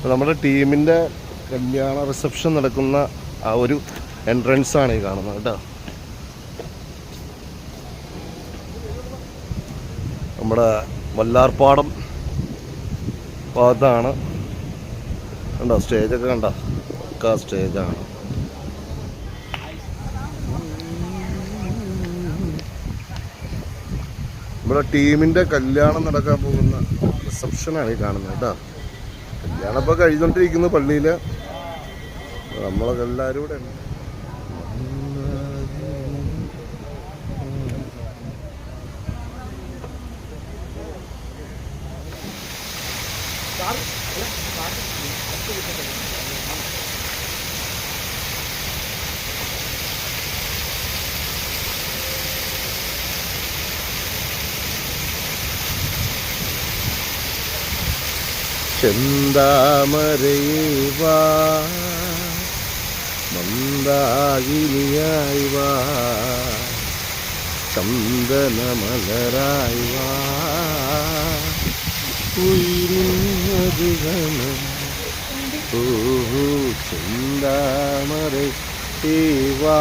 നമ്മുടെ ടീമിൻ്റെ കല്യാണ റിസപ്ഷൻ നടക്കുന്ന ആ ഒരു എൻട്രൻസാണ് ഈ കാണുന്നത് കേട്ടോ. നമ്മുടെ വല്ലാർപാടം ഭാഗത്താണ് കണ്ടോ, സ്റ്റേജൊക്കെ കണ്ടോ, ഒക്കെ സ്റ്റേജാണ്. നമ്മുടെ ടീമിൻ്റെ കല്യാണം നടക്കാൻ പോകുന്ന റിസപ്ഷനാണ് ഈ കാണുന്നത് കേട്ടോ. കല്യാണം ഇപ്പോൾ കഴിഞ്ഞുകൊണ്ടിരിക്കുന്നു പള്ളിയിൽ. നമ്മളൊക്കെ എല്ലാവരും കൂടെ ഉണ്ട്. ചെന്താമരയേ വാ, മന്ദാകിനിയായി വാ, ചന്ദനമലരായി വാ, ഉയരുന്നതുകണം ഓഹോ ചെന്താമരയേ വാ.